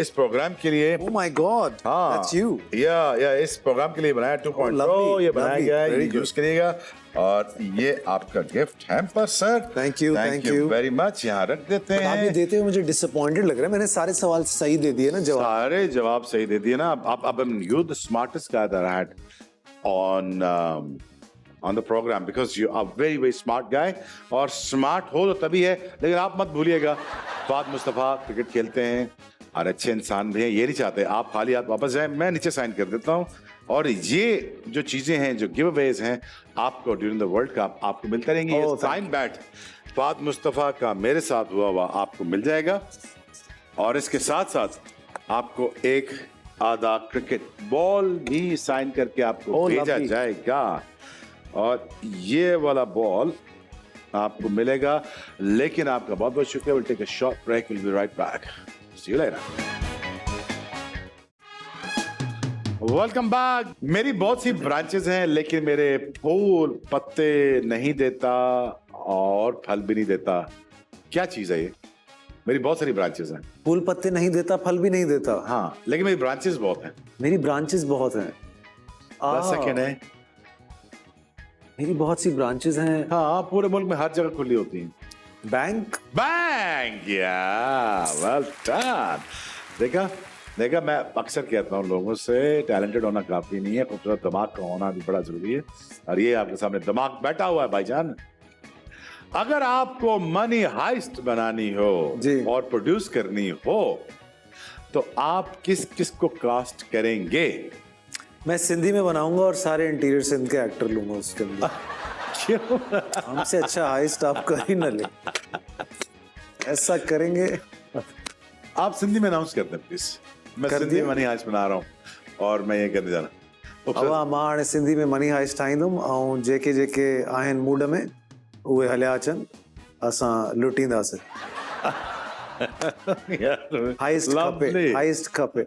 Speaker 1: इस प्रोग्राम के लिए।
Speaker 2: Oh my God, that's you.
Speaker 1: या इस प्रोग्राम के लिए बनाया 2.0, ये बनाया गया है, ये यूज करिएगा। और ये आपका gift hamper sir.
Speaker 2: Thank you
Speaker 1: very much. यहाँ रख देते हैं।
Speaker 2: आप ये देते हुए मुझे डिसअपॉइंटेड लग रहा है। मैंने सारे सवाल सही दे दिए ना, जवाब
Speaker 1: सारे जवाब सही दे दिए ना। अब you the smartest guy that I had on the program because you are very smart guy, और स्मार्ट हो तो तभी है। लेकिन आप मत भूलिएगा फाद मुस्तफा क्रिकेट खेलते हैं और अच्छे इंसान भी हैं। ये नहीं चाहते आप खाली हाथ वापस जाएं। मैं नीचे साइन कर देता हूँ, और ये जो चीजें हैं, जो गिव अवेज हैं, आपको ड्यूरिंग द वर्ल्ड कप आपको मिलता रहेंगी। ये साइन बैट फाद मुस्तफा का मेरे साथ हुआ आपको मिल जाएगा, और इसके साथ साथ आपको एक आधा क्रिकेट बॉल भी साइन करके आपको भेजा जाएगा, और ये वाला बॉल आपको मिलेगा। लेकिन आपका बहुत बहुत शुक्रिया। Will take a short break, will be right back. See you later. Welcome back. मेरी बहुत सी ब्रांचेस हैं, लेकिन मेरे फूल पत्ते नहीं देता और फल भी नहीं देता। क्या चीज है ये? मेरी बहुत सारी ब्रांचेस हैं।
Speaker 2: फूल पत्ते नहीं देता, फल भी नहीं देता।
Speaker 1: हाँ, लेकिन मेरी ब्रांचेस बहुत हैं।
Speaker 2: मेरी ब्रांचेस बहुत हैं।
Speaker 1: 10 सेकेंड है।
Speaker 2: मेरी बहुत सी ब्रांचेस हैं।
Speaker 1: हाँ, पूरे मुल्क में हर जगह खुली होती हैं।
Speaker 2: बैंक
Speaker 1: या वेल डन। देखा मैं अक्सर कहता हूँ लोगों से, टैलेंटेड होना काफी नहीं है, खूबसूरत दिमाग का होना भी बड़ा जरूरी है, और ये आपके सामने दिमाग बैठा हुआ है भाईजान। अगर आपको मनी हाइस्ट बनानी हो और प्रोड्यूस करनी हो, तो आप किस किस को कास्ट करेंगे?
Speaker 2: मैं सिंधी में बनाऊंगा और सारे इंटीरियर सिंध के एक्टर लूंगा उसके अंदर।
Speaker 1: क्यों?
Speaker 2: हमसे अच्छा हाइस्ट आप कर ही न ले। ऐसा करेंगे।
Speaker 1: आप सिंधी में अनाउंस कर दें प्लीज। मैं सिंधी मनी हाइस्ट बना रहा हूँ, और मैं ये करने जा रहा हूँ।
Speaker 2: अब मां हाणे सिंधी में मनी हाइस्ट ठाहींदुमि, ऐं जेके आहिनि मूड में उहे हलिया अचनि, असां लुटींदासीं। हाइस्ट खपे।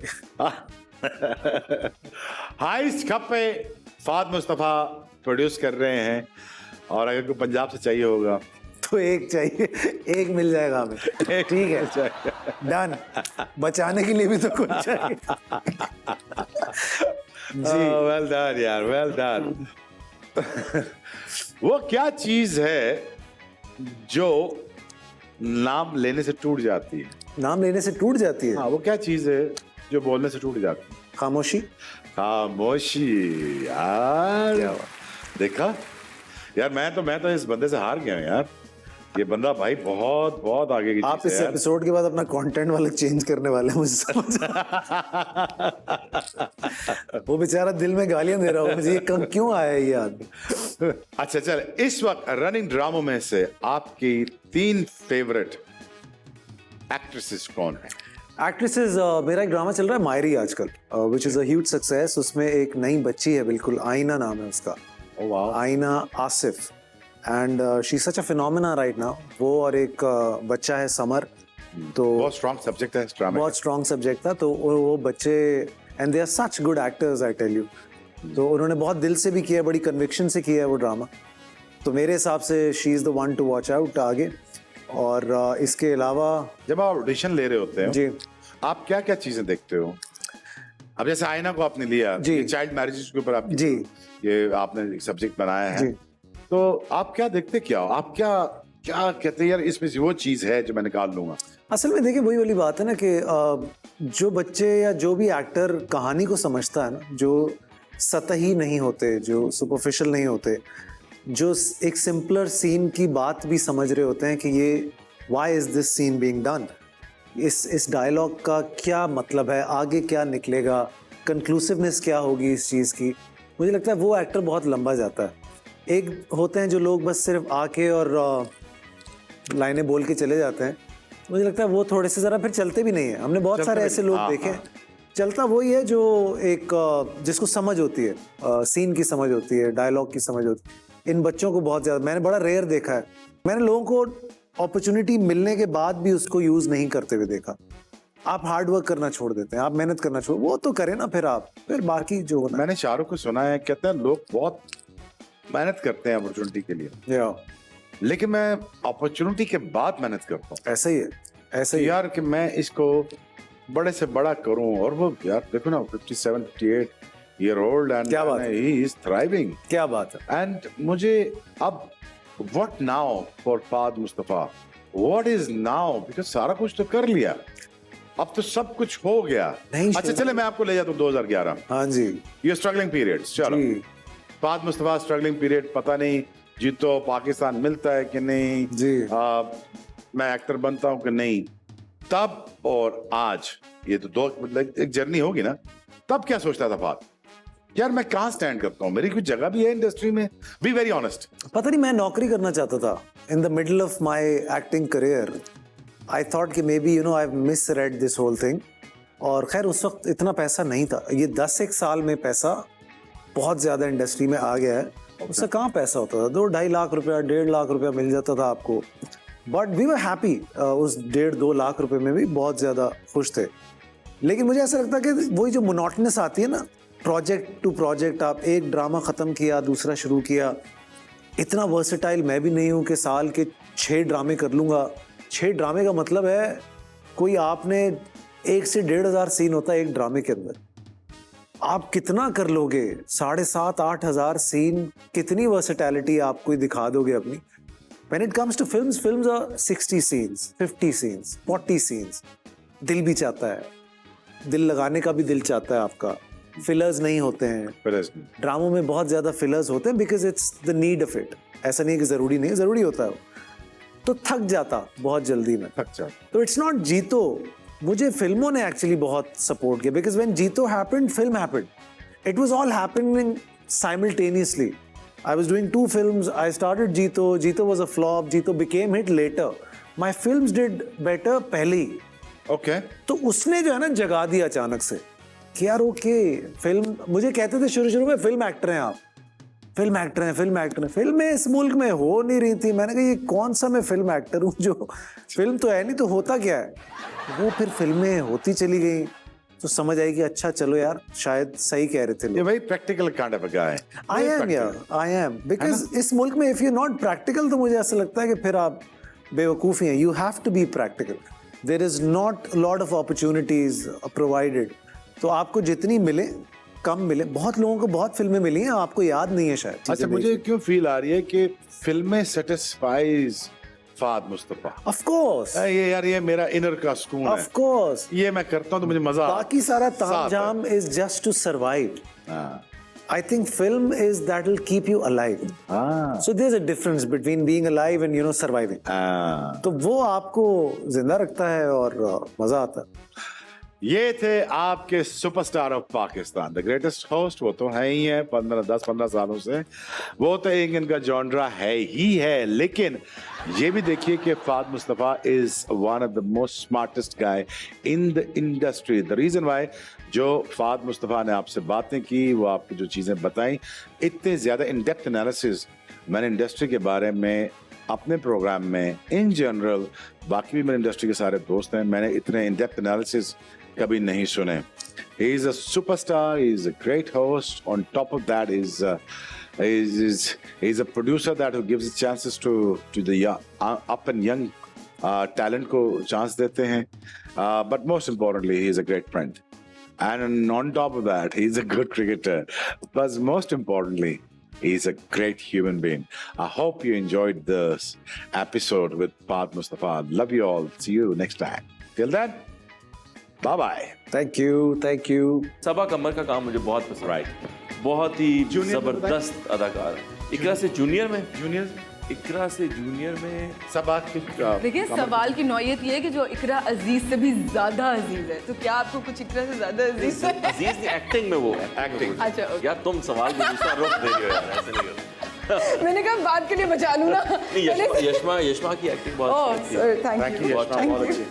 Speaker 1: हाइस्ट खपे। फाद मुस्तफा प्रोड्यूस कर रहे हैं, और अगर कोई पंजाब से चाहिए होगा
Speaker 2: तो एक चाहिए, एक मिल जाएगा हमें। ठीक है, डन। बचाने के लिए भी तो कुछ चाहिए।
Speaker 1: जी वेल डन यार, वेल डन। वो क्या चीज है जो नाम लेने से टूट जाती है?
Speaker 2: नाम लेने से टूट जाती है?
Speaker 1: हाँ, वो क्या चीज है जो बोलने से टूट जाती है?
Speaker 2: खामोशी।
Speaker 1: खामोशी यार। देखा यार, मैं तो इस बंदे से हार गया यार। ये बंदा भाई बहुत बहुत आगे की चीज है।
Speaker 2: आप इस एपिसोड के बाद अपना कंटेंट वाला चेंज करने वाले हैं, मुझे समझ। वो बेचारा दिल में गालियां दे रहा हूँ मुझे, ये क्यों आया ये आदमी।
Speaker 1: अच्छा चल, इस वक्त रनिंग ड्रामों में से आपकी 3 फेवरेट एक्ट्रेसेस कौन है?
Speaker 2: एक्ट्रेसेस मेरा एक ड्रामा चल रहा है मायरी आजकल, which is a huge success. उसमें एक नई बच्ची है, बिल्कुल आईना नाम है उसका, आईना Asif, and she such a phenomena right now. वो और एक बच्चा है समर, तो
Speaker 1: बहुत स्ट्रॉन्ग सब्जेक्ट है इस ड्रामे
Speaker 2: बहुत स्ट्रॉन्ग सब्जेक्ट था। तो वो बच्चे, and they are such good actors, I tell you. तो उन्होंने बहुत दिल से भी किया, बड़ी कन्विक्शन से किया है वो ड्रामा। तो मेरे हिसाब से she is the one two watch out आगे। और इसके अलावा
Speaker 1: जब आप ऑडिशन ले रहे होते हैं
Speaker 2: जी,
Speaker 1: आप क्या क्या चीजें देखते हो? अब जैसे आईना को आपने लिया,
Speaker 2: जी,
Speaker 1: चाइल्ड मैरिजेस के ऊपर आप
Speaker 2: जी,
Speaker 1: ये आपने सब्जेक्ट बनाया है,
Speaker 2: जी।
Speaker 1: तो आप क्या देखते, क्या आप क्या क्या कहते हैं यार इसमें से वो चीज है जो मैं निकाल लूंगा?
Speaker 2: असल में देखिए वही वाली बात है ना कि जो बच्चे या जो भी एक्टर कहानी को समझता है ना, जो सतही नहीं होते, जो सुपरफिशियल नहीं होते, जो एक सिंपलर सीन की बात भी समझ रहे होते हैं कि ये why is this scene being done, इस डायलॉग का क्या मतलब है, आगे क्या निकलेगा, कंक्लूसिवनेस क्या होगी इस चीज़ की, मुझे लगता है वो एक्टर बहुत लंबा जाता है। एक होते हैं जो लोग बस सिर्फ आके और लाइनें बोल के चले जाते हैं, मुझे लगता है वो थोड़े से ज़रा फिर चलते भी नहीं है। हमने बहुत सारे ऐसे लोग देखे हैं। चलता वही है जो एक जिसको समझ होती है, सीन की समझ होती है, डायलॉग की समझ होती है। इन बच्चों को बहुत ज़्यादा मैंने बड़ा रेयर देखा है। मैंने लोगों को अपॉर्चुनिटी मिलने के बाद भी उसको यूज़ नहीं करते हुए देखा। आप हार्ड वर्क करना छोड़ देते हैं, आप मेहनत करना छोड़, वो तो करें ना फिर बाकी जो होना।
Speaker 1: मैंने शाहरुख को सुना है, कहते हैं लोग बहुत मेहनत करते हैं अपॉर्चुनिटी के लिए, लेकिन मैं अपॉर्चुनिटी के बाद मेहनत करता हूँ।
Speaker 2: ऐसा ही है, ऐसा ही
Speaker 1: यार कि मैं इसको बड़े से बड़ा करूं, और वो यार देखो ना 57, 58 ईयर ओल्ड एंड
Speaker 2: क्या बात है,
Speaker 1: ही इज थ्राइविंग,
Speaker 2: क्या बात है।
Speaker 1: एंड मुझे अब what now for Fahad Mustafa, what is now, because सारा कुछ तो कर लिया, अब तो सब कुछ हो गया।
Speaker 2: नहीं,
Speaker 1: अच्छा चले मैं आपको ले जाता हूँ 2011।
Speaker 2: हाँ जी,
Speaker 1: ये स्ट्रगलिंग पीरियड्स, चलो फहद मुस्तफा स्ट्रगलिंग पीरियड, पता नहीं जीतो पाकिस्तान मिलता है कि नहीं
Speaker 2: जी,
Speaker 1: मैं एक्टर बनता हूँ कि नहीं, तब और आज ये तो दो मतलब एक जर्नी होगी ना। तब क्या सोचता था फहद, यार मैं कहाँ स्टैंड करता हूँ, मेरी कोई जगह भी है इंडस्ट्री में? Be very honest.
Speaker 2: पता नहीं, मैं नौकरी करना चाहता था in the middle of my acting career. I thought कि maybe you know I misread this whole thing. और खैर उस वक्त इतना पैसा नहीं था। ये 10-1 साल में पैसा बहुत ज़्यादा इंडस्ट्री में आ गया है। उससे कहाँ पैसा होता था, 2-2.5 लाख रुपया, 1.5 लाख रुपया मिल जाता था आपको, बट वी वर हैप्पी। उस 1.5-2 लाख रुपए में भी बहुत ज़्यादा खुश थे। लेकिन मुझे ऐसा लगता है कि वही जो मोनोटोनस आती है ना, प्रोजेक्ट टू प्रोजेक्ट, आप एक ड्रामा ख़त्म किया दूसरा शुरू किया। इतना वर्सेटाइल मैं भी नहीं हूँ कि साल के 6 ड्रामे कर लूँगा। 6 ड्रामे का मतलब है कोई आपने 1 से 1,500 सीन होता है एक ड्रामे के अंदर, आप कितना कर लोगे? 7,500-8 हज़ार सीन, कितनी वर्सेटैलिटी आप कोई दिखा दोगे अपनी? When it comes to films are 60 scenes, 50 scenes, 40 scenes. दिल भी चाहता है, दिल लगाने का भी दिल चाहता है आपका। फिलर्स नहीं होते हैं ड्रामों में, बहुत ज़्यादा फिलर्स होते हैं because it's the need of it. ऐसा नहीं कि ज़रूरी नहीं, ज़रूरी होता है वो। तो थक जाता बहुत जल्दी में,
Speaker 1: थक जाता।
Speaker 2: तो इट्स नॉट जीतो, मुझे फिल्मों ने एक्चुअली बहुत सपोर्ट किया बिकॉज व्हेन जीतो happened, film happened, it was all happening simultaneously. I was doing 2 films. I started Jeeto. Jeeto was a flop. Jeeto became hit later. My films did better पहले ही।
Speaker 1: Okay.
Speaker 2: तो उसने जो है ना जगा दिया अचानक से कि यार ओके, फिल्म, मुझे कहते थे शुरू में फिल्म एक्टर हैं आप, फिल्म एक्टर हैं, फिल्म एक्टर हैं। फिल्में इस मुल्क में हो नहीं रही थी। मैंने कहा ये कौन सा मैं फिल्म एक्टर हूँ, जो फिल्म तो है नहीं, तो होता क्या है? वो फिर फिल्में होती चली गई, तो समझ आई कि अच्छा चलो यार, शायद सही कह रहे थे लोग।
Speaker 1: ये भाई practical kind of a guy.
Speaker 2: I am because इस मुल्क में इफ यू नॉट प्रैक्टिकल, तो मुझे ऐसा लगता है कि फिर आप बेवकूफ़ ही हैं। You have to be practical. There is not lot of opportunities provided. तो आपको जितनी मिले, कम मिले। बहुत लोगों को बहुत फिल्में मिली हैं, आपको याद नहीं है शायद।
Speaker 1: अच्छा, मुझे क्यों फील आ रही है कि फिल्में satisfies Fahad Mustafa.
Speaker 2: Of course,
Speaker 1: ये यार ये मेरा इनर का सुकून है।
Speaker 2: ऑफ कोर्स,
Speaker 1: ये मैं करता हूँ तो मुझे मजा आता है।
Speaker 2: बाकी सारा तामझाम is just to survive. I think film is that will keep you alive. So there's a difference between being alive and surviving. तो वो आपको जिंदा रखता है और मजा आता है।
Speaker 1: ये थे आपके superstar of Pakistan, the greatest host. वो तो है ही है, 10-15 सालों से वो तो एक इनका जॉनरा है ही है। लेकिन ये भी देखिए कि Fahad Mustafa is one of the most smartest guy in the industry. The reason why जो फाद मुस्तफ़ा ने आपसे बातें की, वो आपकी जो चीज़ें बताई, इतने ज़्यादा इन डेप्थ एनालिसिस मैंने इंडस्ट्री के बारे में अपने प्रोग्राम में इन जनरल, बाकी भी मेरे इंडस्ट्री के सारे दोस्त हैं, मैंने इतने इन डेप्थ एनालिसिस कभी नहीं सुने। He is a superstar, he is a great host. On top of that, he's a producer that who gives chances to the young, up and young talent को chance देते हैं. But most importantly, he is a great friend. And on top of that, he's a good cricketer. But most importantly, he's a great human being. I hope you enjoyed this episode with Fahad Mustafa. Love you all. See you next time. Till then, bye bye.
Speaker 2: Thank you.
Speaker 4: Saba Qamar का काम मुझे बहुत पसंद है। बहुत ही जबरदस्त अदाकार। इकरा से जूनियर में
Speaker 1: सबा की
Speaker 5: देखिए, सवाल की नौयत ये है कि जो इकरा अजीज से भी ज्यादा अजीज है, तो क्या आपको कुछ इकरा से ज्यादा अजीज है?
Speaker 4: अजीज की एक्टिंग में वो
Speaker 1: एक्टिंग।
Speaker 5: अच्छा, okay.
Speaker 4: यार तुम सवाल में दूसरा रुख दे रहे हो यार, ऐसे नहीं हो।
Speaker 5: मैंने कहा बात के लिए बचा लूं ना।
Speaker 4: नहीं, यशमा की एक्टिंग बहुत अच्छी है।
Speaker 5: Thank you.
Speaker 1: बहुत अच्छी।